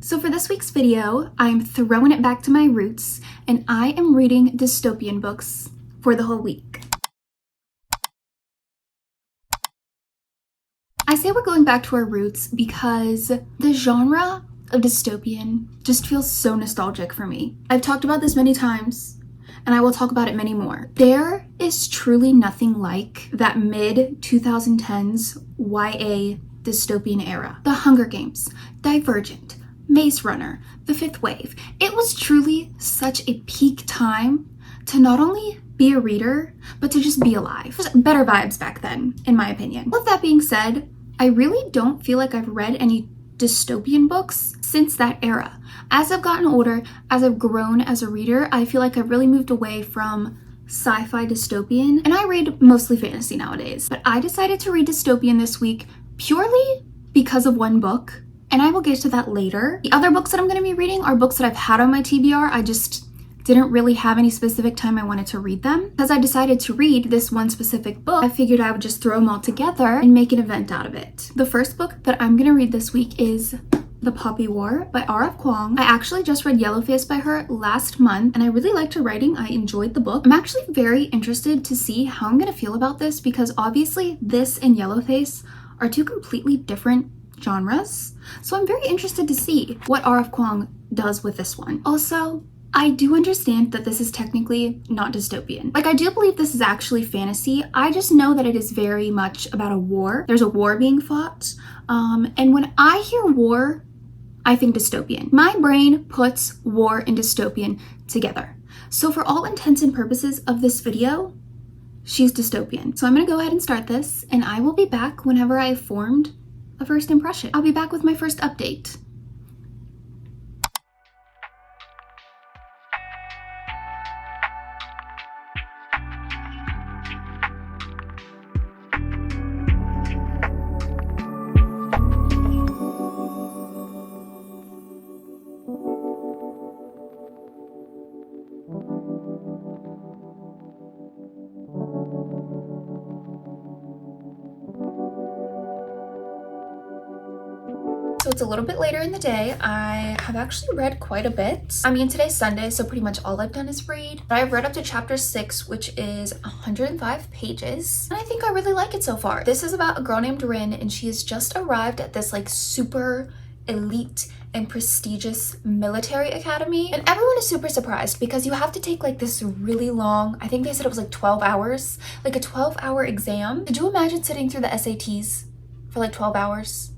So for this week's video, I'm throwing it back to my roots and I am reading dystopian books for the whole week. I say we're going back to our roots because the genre of dystopian just feels so nostalgic for me. I've talked about this many times and I will talk about it many more. There is truly nothing like that mid-2010s YA dystopian era. The Hunger Games, Divergent, Maze Runner, The Fifth Wave. It was truly such a peak time to not only be a reader, but to just be alive. There's better vibes back then, in my opinion. With that being said, I really don't feel like I've read any dystopian books since that era. As I've gotten older, as I've grown as a reader, I feel like I've really moved away from sci-fi dystopian, and I read mostly fantasy nowadays. But I decided to read dystopian this week purely because of one book, and I will get to that later. The other books that I'm going to be reading are books that I've had on my TBR. I just didn't really have any specific time I wanted to read them. Because I decided to read this one specific book, I figured I would just throw them all together and make an event out of it. The first book that I'm going to read this week is The Poppy War by R.F. Kuang. I actually just read Yellowface by her last month and I really liked her writing. I enjoyed the book. I'm actually very interested to see how I'm going to feel about this because obviously this and Yellowface are two completely different genres. So I'm very interested to see what R.F. Kuang does with this one. Also, I do understand that this is technically not dystopian. Like, I do believe this is actually fantasy. I just know that it is very much about a war. There's a war being fought. And when I hear war, I think dystopian. My brain puts war and dystopian together. So for all intents and purposes of this video, she's dystopian. So I'm gonna go ahead and start this and I will be back whenever I have formed a first impression. I'll be back with my first update. So it's a little bit later in the day. I have actually read quite a bit. I mean, today's Sunday, so pretty much all I've done is read. I've read up to chapter 6, which is 105 pages. And I think I really like it so far. This is about a girl named Rin, and she has just arrived at this like super elite and prestigious military academy. And everyone is super surprised because you have to take like this really long, I think they said it was like 12 hours, like a 12-hour exam. Could you imagine sitting through the SATs for like 12 hours?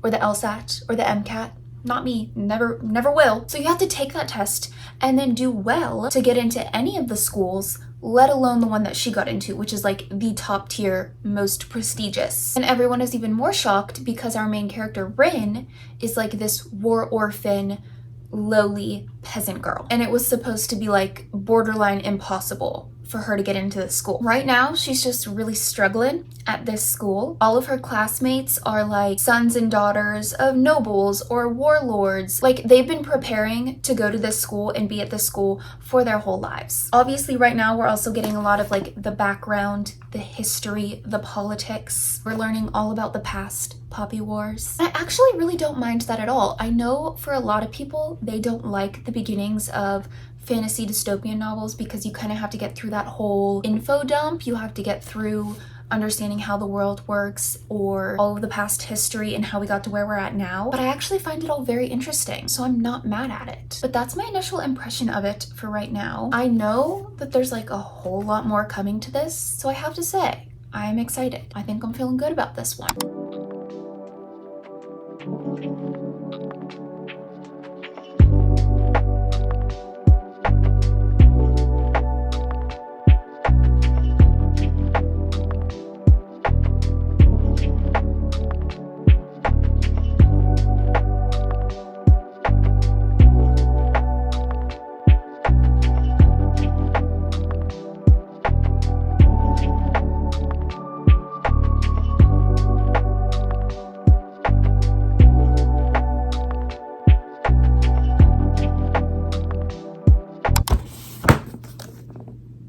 Or the LSAT or the MCAT. Not me, never will. So you have to take that test and then do well to get into any of the schools, let alone the one that she got into, which is like the top tier, most prestigious. And everyone is even more shocked because our main character, Rin, is like this war orphan, lowly peasant girl. And it was supposed to be like borderline impossible for her to get into the school. Right now, she's just really struggling at this school. All of her classmates are like sons and daughters of nobles or warlords. Like, they've been preparing to go to this school and be at this school for their whole lives. Obviously, right now, we're also getting a lot of like the background, the history, the politics. We're learning all about the past Poppy Wars. I actually really don't mind that at all. I know for a lot of people, they don't like the beginnings of fantasy dystopian novels because you kind of have to get through that whole info dump. You have to get through understanding how the world works or all of the past history and how we got to where we're at now. But I actually find it all very interesting, so I'm not mad at it. But that's my initial impression of it for right now. I know that there's like a whole lot more coming to this, so I have to say, I am excited. I think I'm feeling good about this one.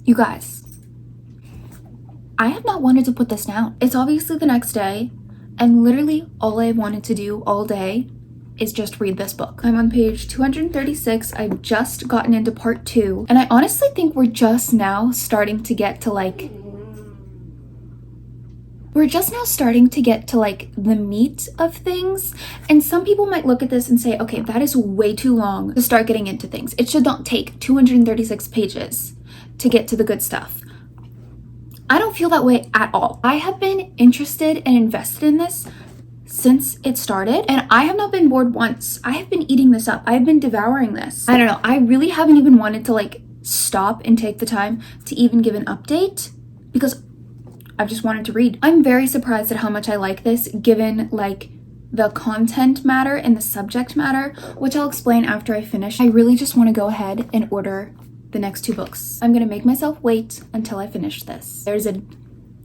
You guys, I have not wanted to put this down. It's obviously the next day, and literally all I wanted to do all day is just read this book. I'm on page 236. I've just gotten into part 2, and I honestly think we're just now starting to get to like the meat of things. And some people might look at this and say, okay, that is way too long to start getting into things. It should not take 236 pages to get to the good stuff. I don't feel that way at all. I have been interested and invested in this since it started, and I have not been bored once. I have been eating this up. I have been devouring this. I don't know. I really haven't even wanted to like stop and take the time to even give an update because I've just wanted to read. I'm very surprised at how much I like this, given like the content matter and the subject matter, which I'll explain after I finish. I really just want to go ahead and order the next 2 books. I'm gonna make myself wait until I finish this. There's a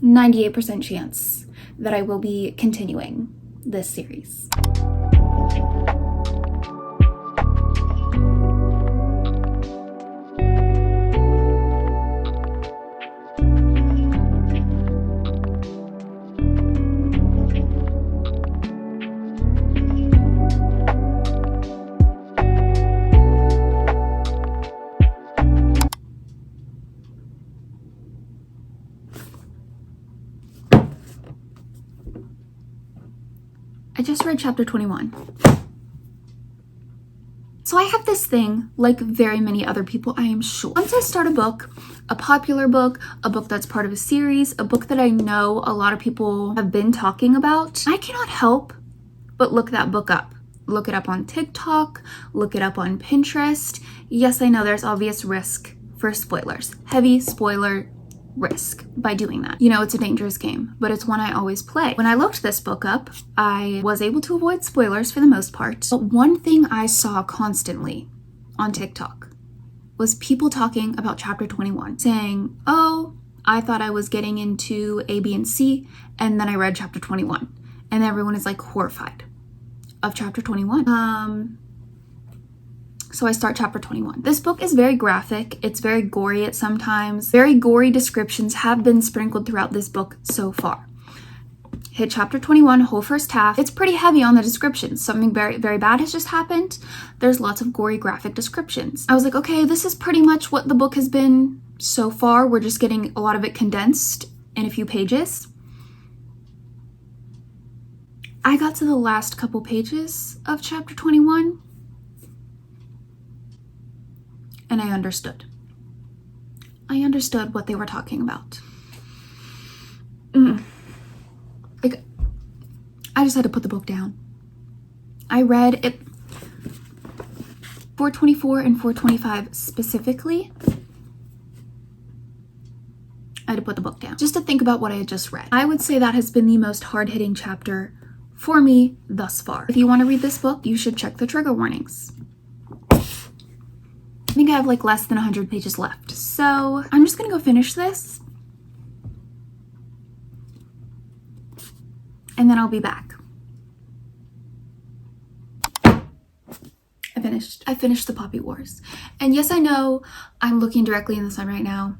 98% chance that I will be continuing this series. I just read chapter 21. So I have this thing, like very many other people, I am sure. Once I start a book, a popular book, a book that's part of a series, a book that I know a lot of people have been talking about, I cannot help but look that book up. Look it up on TikTok, look it up on Pinterest. Yes, I know there's obvious risk for spoilers. Heavy spoiler risk by doing that. You know, it's a dangerous game, but it's one I always play. When I looked this book up, I was able to avoid spoilers for the most part. But one thing I saw constantly on TikTok was people talking about chapter 21, saying, oh, I thought I was getting into A, B, and C, and then I read chapter 21. And everyone is like horrified of chapter 21. So I start chapter 21. This book is very graphic. It's very gory at sometimes. Very gory descriptions have been sprinkled throughout this book so far. Hit chapter 21, whole first half. It's pretty heavy on the descriptions. Something very, very bad has just happened. There's lots of gory graphic descriptions. I was like, okay, this is pretty much what the book has been so far. We're just getting a lot of it condensed in a few pages. I got to the last couple pages of chapter 21. And I understood. I understood what they were talking about. Like, I just had to put the book down. I read it 424 and 425 specifically. I had to put the book down just to think about what I had just read. I would say that has been the most hard-hitting chapter for me thus far. If you want to read this book, you should check the trigger warnings. I think I have like less than 100 pages left. So I'm just gonna go finish this. And then I'll be back. I finished the Poppy Wars. And yes, I know I'm looking directly in the sun right now.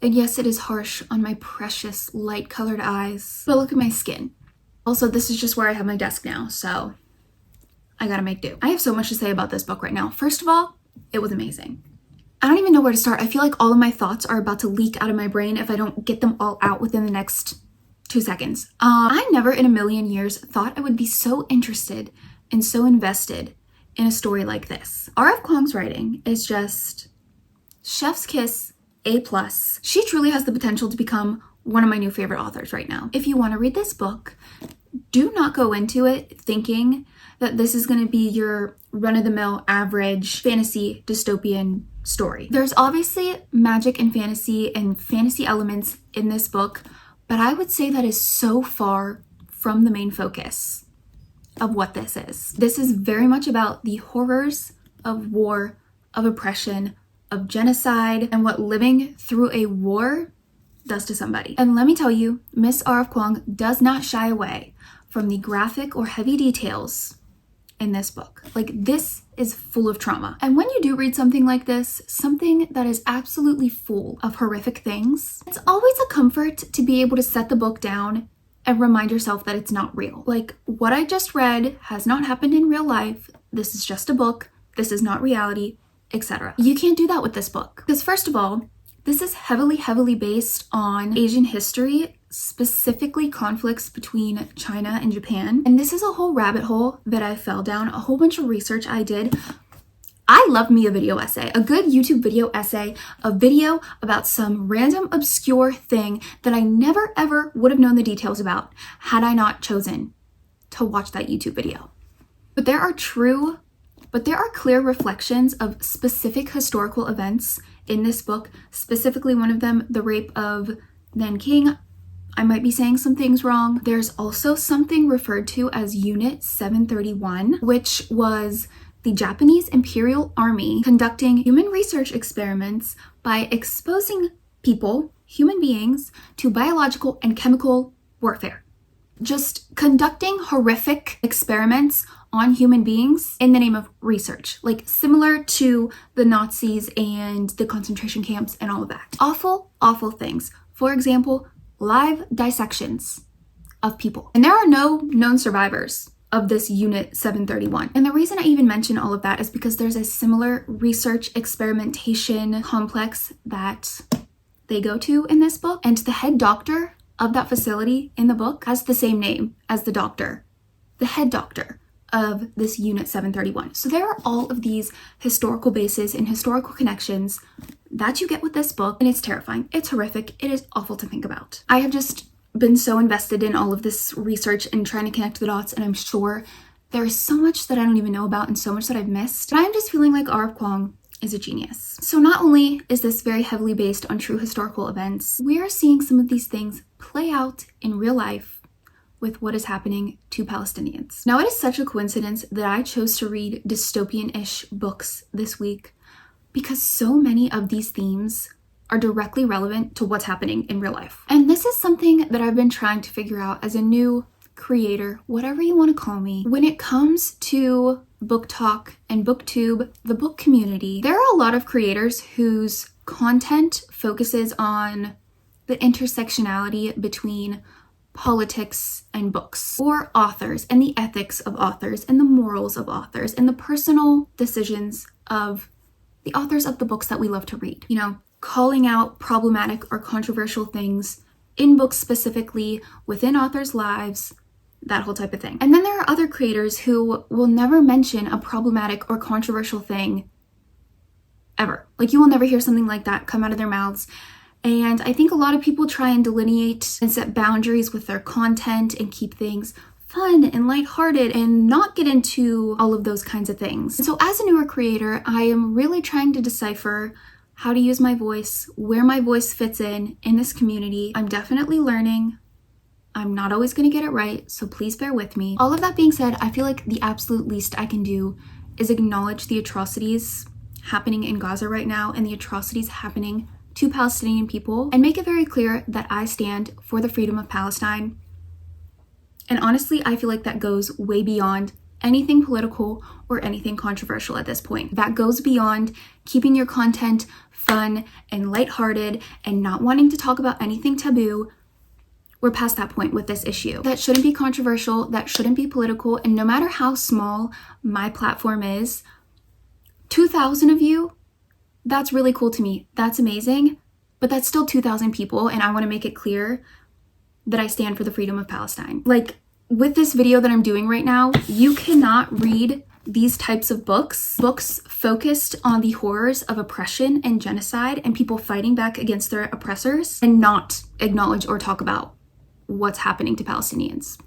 And yes, it is harsh on my precious light-colored eyes. But look at my skin. Also, this is just where I have my desk now, so I gotta make do. I have so much to say about this book right now. First of all, it was amazing. I don't even know where to start. I feel like all of my thoughts are about to leak out of my brain if I don't get them all out within the next 2 seconds. I never in a million years thought I would be so interested and so invested in a story like this. R.F. Kuang's writing is just chef's kiss, A+. She truly has the potential to become one of my new favorite authors right now. If you want to read this book, do not go into it thinking that this is going to be your run-of-the-mill average fantasy dystopian story. There's obviously magic and fantasy elements in this book, but I would say that is so far from the main focus of what this is. This is very much about the horrors of war, of oppression, of genocide, and what living through a war does to somebody. And let me tell you, Miss R.F. Kuang does not shy away from the graphic or heavy details in this book. Like, this is full of trauma. And when you do read something like this, something that is absolutely full of horrific things, it's always a comfort to be able to set the book down and remind yourself that it's not real. Like, what I just read has not happened in real life. This is just a book. This is not reality, etc. You can't do that with this book. Because first of all, this is heavily based on Asian history, specifically conflicts between China and Japan. And this is a whole rabbit hole that I fell down, a whole bunch of research I did. I love me a video essay, a good YouTube video essay, a video about some random obscure thing that I never ever would have known the details about had I not chosen to watch that YouTube video. But there are clear reflections of specific historical events in this book, specifically one of them, the rape of Nanking. I might be saying some things wrong. There's also something referred to as Unit 731, which was the Japanese Imperial Army conducting human research experiments by exposing people, human beings, to biological and chemical warfare. Just conducting horrific experiments on human beings in the name of research, like similar to the Nazis and the concentration camps and all of that. Awful, awful things. For example, live dissections of people. And there are no known survivors of this Unit 731. And the reason I even mention all of that is because there's a similar research experimentation complex that they go to in this book. And the head doctor of that facility in the book has the same name as the doctor, the head doctor of this Unit 731. So there are all of these historical bases and historical connections that you get with this book, and it's terrifying. It's horrific. It is awful to think about. I have just been so invested in all of this research and trying to connect the dots, and I'm sure there is so much that I don't even know about and so much that I've missed. But I'm just feeling like R.F. Kuang is a genius. So not only is this very heavily based on true historical events, we are seeing some of these things play out in real life with what is happening to Palestinians. Now, it is such a coincidence that I chose to read dystopian-ish books this week because so many of these themes are directly relevant to what's happening in real life. And this is something that I've been trying to figure out as a new creator, whatever you want to call me. When it comes to book talk and booktube, the book community, there are a lot of creators whose content focuses on the intersectionality between politics and books, or authors and the ethics of authors and the morals of authors and the personal decisions of the authors of the books that we love to read. You know, calling out problematic or controversial things in books specifically, within authors' lives, that whole type of thing. And then there are other creators who will never mention a problematic or controversial thing ever. Like, you will never hear something like that come out of their mouths. And I think a lot of people try and delineate and set boundaries with their content and keep things fun and lighthearted and not get into all of those kinds of things. And so as a newer creator, I am really trying to decipher how to use my voice, where my voice fits in this community. I'm definitely learning. I'm not always going to get it right, so please bear with me. All of that being said, I feel like the absolute least I can do is acknowledge the atrocities happening in Gaza right now and the atrocities happening to Palestinian people, and make it very clear that I stand for the freedom of Palestine. And honestly, I feel like that goes way beyond anything political or anything controversial at this point. That goes beyond keeping your content fun and lighthearted and not wanting to talk about anything taboo. We're past that point with this issue. That shouldn't be controversial, that shouldn't be political, and no matter how small my platform is, 2,000 of you, that's really cool to me. That's amazing, but that's still 2,000 people, and I want to make it clear that I stand for the freedom of Palestine. Like, with this video that I'm doing right now, you cannot read these types of books focused on the horrors of oppression and genocide and people fighting back against their oppressors, and not acknowledge or talk about what's happening to Palestinians.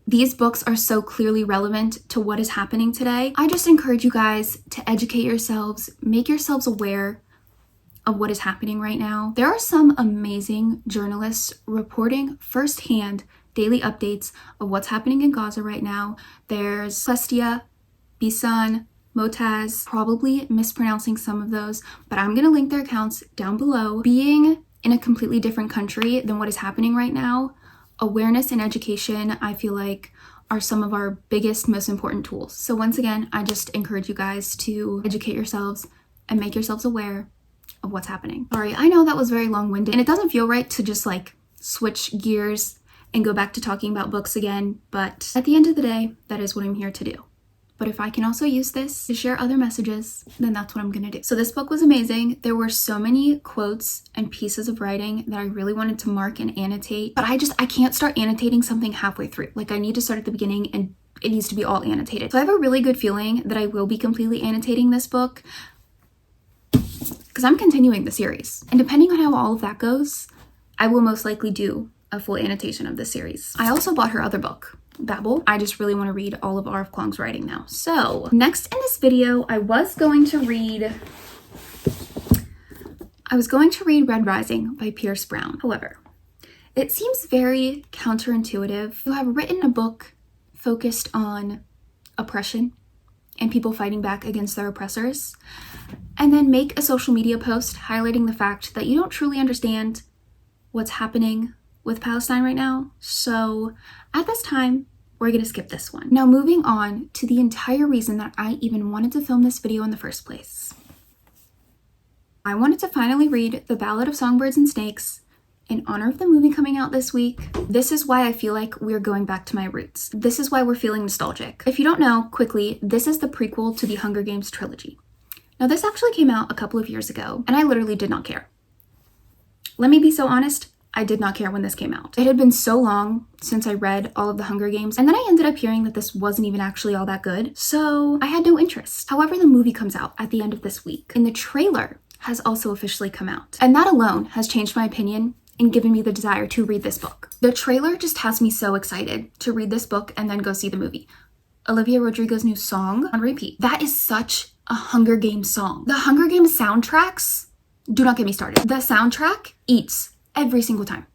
These books are so clearly relevant to what is happening today. I just encourage you guys to educate yourselves, make yourselves aware of what is happening right now. There are some amazing journalists reporting firsthand daily updates of what's happening in Gaza right now. There's Celestia, Bisan, Motaz, probably mispronouncing some of those, but I'm gonna link their accounts down below. Being in a completely different country than what is happening right now, awareness and education, I feel like, are some of our biggest, most important tools. So once again, I just encourage you guys to educate yourselves and make yourselves aware of what's happening. Sorry, I know that was very long-winded, and it doesn't feel right to just like switch gears and go back to talking about books again, but at the end of the day, that is what I'm here to do. But if I can also use this to share other messages, then that's what I'm gonna do. So this book was amazing. There were so many quotes and pieces of writing that I really wanted to mark and annotate, but I can't start annotating something halfway through. Like, I need to start at the beginning and it needs to be all annotated. So I have a really good feeling that I will be completely annotating this book because I'm continuing the series. And depending on how all of that goes, I will most likely do a full annotation of this series. I also bought her other book, Babel. I just really want to read all of R.F. Kuang's writing now. So next in this video, I was going to read Red Rising by Pierce Brown. However, it seems very counterintuitive to have written a book focused on oppression and people fighting back against their oppressors, and then make a social media post highlighting the fact that you don't truly understand what's happening with Palestine right now. So at this time, we're gonna skip this one. Now moving on to the entire reason that I even wanted to film this video in the first place. I wanted to finally read The Ballad of Songbirds and Snakes in honor of the movie coming out this week. This is why I feel like we're going back to my roots. This is why we're feeling nostalgic. If you don't know, quickly, this is the prequel to the Hunger Games trilogy. Now this actually came out a couple of years ago, and I literally did not care. Let me be so honest, I did not care when this came out. It had been so long since I read all of the Hunger Games, and then I ended up hearing that this wasn't even actually all that good, so I had no interest. However, the movie comes out at the end of this week, and the trailer has also officially come out. And that alone has changed my opinion and given me the desire to read this book. The trailer just has me so excited to read this book and then go see the movie. Olivia Rodrigo's new song on repeat. That is such a Hunger Games song. The Hunger Games soundtracks, do not get me started. The soundtrack eats every single time.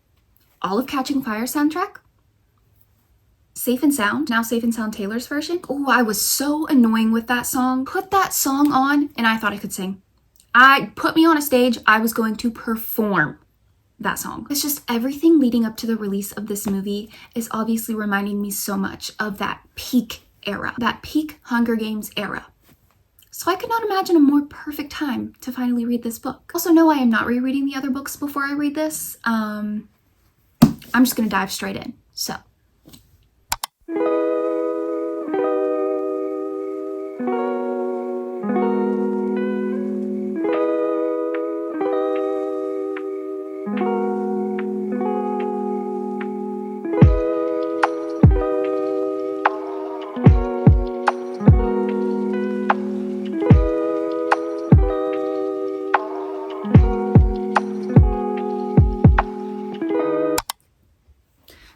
All of Catching Fire soundtrack, Safe and Sound, now Safe and Sound Taylor's version. Oh, I was so annoying with that song. Put that song on and I thought I could sing. Put me on a stage, I was going to perform that song. It's just everything leading up to the release of this movie is obviously reminding me so much of that peak era, that peak Hunger Games era. So I could not imagine a more perfect time to finally read this book. Also, no, I am not rereading the other books before I read this. I'm just gonna dive straight in. So.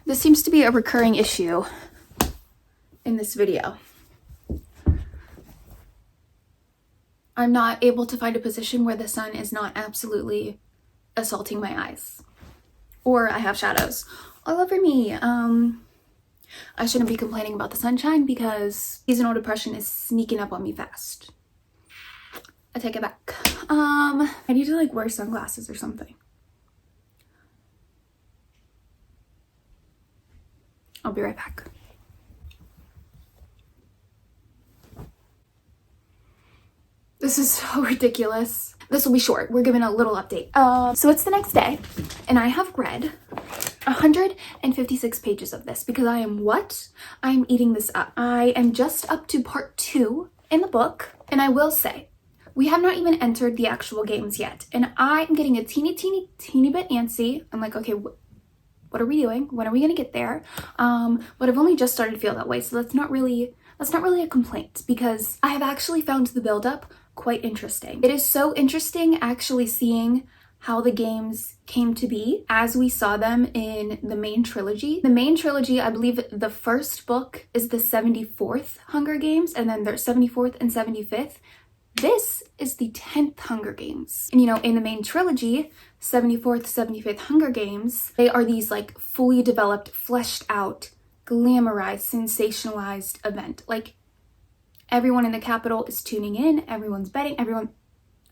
This seems to be a recurring issue in this video. I'm not able to find a position where the sun is not absolutely assaulting my eyes. Or I have shadows all over me. I shouldn't be complaining about the sunshine because seasonal depression is sneaking up on me fast. I take it back. I need to like wear sunglasses or something. I'll be right back. This is so ridiculous. This will be short. We're giving a little update. So it's the next day, and I have read 156 pages of this because I am eating this up. I am just up to part 2 in the book, and I will say, we have not even entered the actual games yet, and I'm getting a teeny bit antsy. I'm like, okay, what are we doing? When are we gonna get there? But I've only just started to feel that way, so that's not really a complaint because I have actually found the build-up quite interesting. It is so interesting actually seeing how the games came to be as we saw them in the main trilogy. The main trilogy, I believe the first book is the 74th Hunger Games, and then there's 74th and 75th. This is the 10th Hunger Games. And you know, in the main trilogy, 74th, 75th Hunger Games, they are these like fully developed, fleshed out, glamorized, sensationalized event. Like everyone in the Capitol is tuning in, everyone's betting, everyone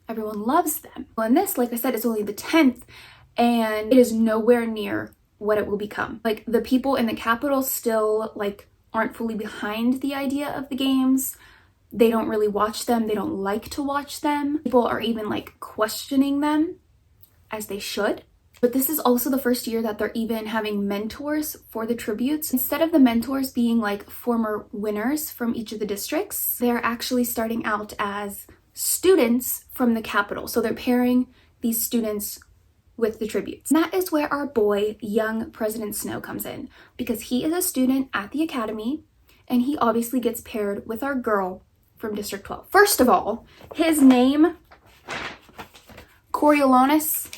loves them. Well, in this, like I said, it's only the 10th and it is nowhere near what it will become. Like the people in the Capitol still like aren't fully behind the idea of the games. They don't really watch them. They don't like to watch them. People are even like questioning them, as they should. But this is also the first year that they're even having mentors for the tributes. Instead of the mentors being like former winners from each of the districts, they're actually starting out as students from the capital. So they're pairing these students with the tributes. And that is where our boy, young President Snow, comes in, because he is a student at the academy and he obviously gets paired with our girl from District 12. First of all, his name, Coriolanus,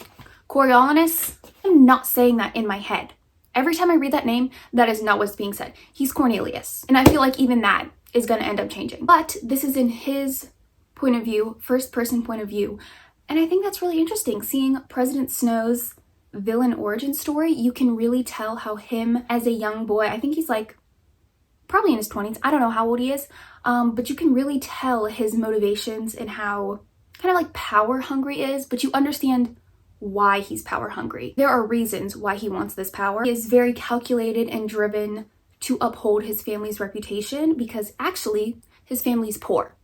I'm not saying that in my head. Every time I read that name, that is not what's being said. He's Cornelius. And I feel like even that is going to end up changing. But this is in his point of view, first person point of view. And I think that's really interesting. Seeing President Snow's villain origin story, you can really tell how him as a young boy, I think he's like probably in his 20s. I don't know how old he is. But you can really tell his motivations and how kind of like power hungry is, but you understand why he's power hungry. There are reasons why he wants this power. He is very calculated and driven to uphold his family's reputation, because actually his family's poor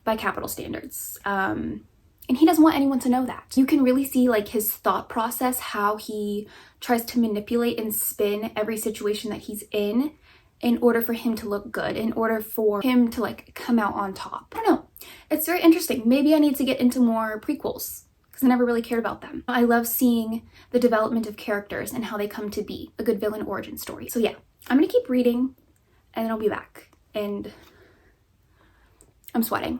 by capital standards. And he doesn't want anyone to know that. You can really see like his thought process, how he tries to manipulate and spin every situation that he's in order for him to look good, in order for him to like come out on top. I don't know. It's very interesting. Maybe I need to get into more prequels, because I never really cared about them. I love seeing the development of characters and how they come to be, a good villain origin story. So yeah, I'm gonna keep reading and then I'll be back. And I'm sweating.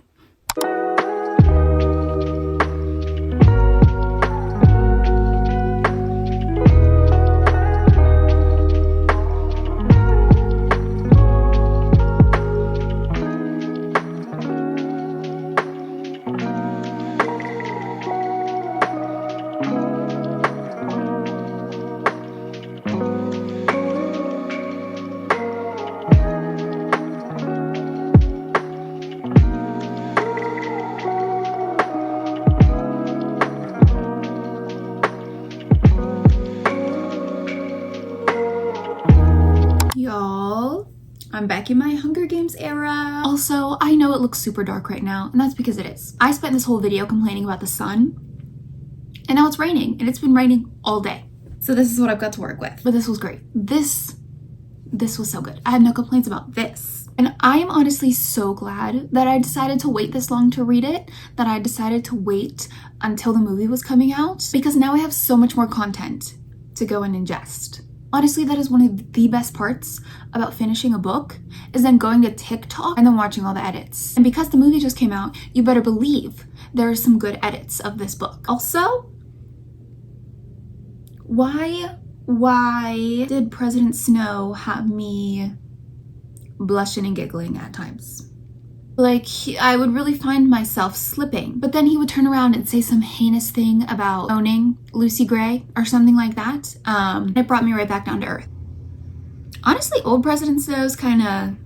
Y'all, I'm back in my Hunger Games era. Also, I know it looks super dark right now, and that's because it is. I spent this whole video complaining about the sun, and now it's raining, and it's been raining all day. So this is what I've got to work with. But this was great. This was so good. I have no complaints about this. And I am honestly so glad that I decided to wait this long to read it, that I decided to wait until the movie was coming out, because now I have so much more content to go and ingest. Honestly, that is one of the best parts about finishing a book, is then going to TikTok and then watching all the edits. And because the movie just came out, you better believe there are some good edits of this book. Also, why did President Snow have me blushing and giggling at times? Like, I would really find myself slipping, but then he would turn around and say some heinous thing about owning Lucy Gray or something like that. It brought me right back down to earth. Honestly, old President Snow's kind of...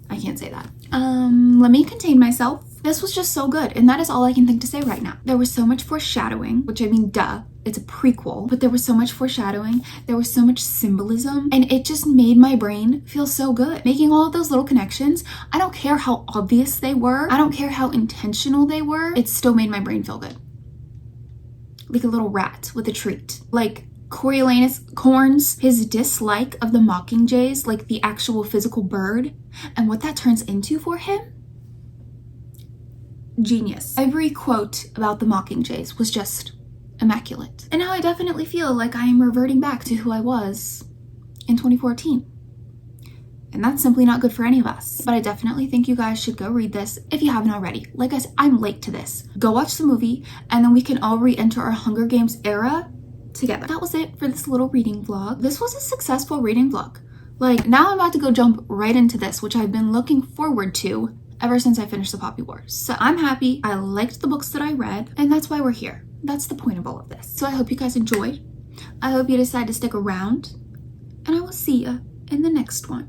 I can't say that. Let me contain myself. This was just so good, and that is all I can think to say right now. There was so much foreshadowing, which I mean, duh. It's a prequel, but there was so much foreshadowing, there was so much symbolism, and it just made my brain feel so good. Making all of those little connections, I don't care how obvious they were, I don't care how intentional they were, it still made my brain feel good. Like a little rat with a treat. Like Coriolanus Corns, his dislike of the mockingjays, like the actual physical bird, and what that turns into for him. Genius. Every quote about the mockingjays was just immaculate. And now I definitely feel like I am reverting back to who I was in 2014. And that's simply not good for any of us. But I definitely think you guys should go read this if you haven't already. Like I said, I'm late to this. Go watch the movie, and then we can all re-enter our Hunger Games era together. That was it for this little reading vlog. This was a successful reading vlog. Like, now I'm about to go jump right into this, which I've been looking forward to ever since I finished the Poppy Wars. So I'm happy. I liked the books that I read, and that's why we're here. That's the point of all of this. So I hope you guys enjoyed. I hope you decide to stick around, and I will see you in the next one.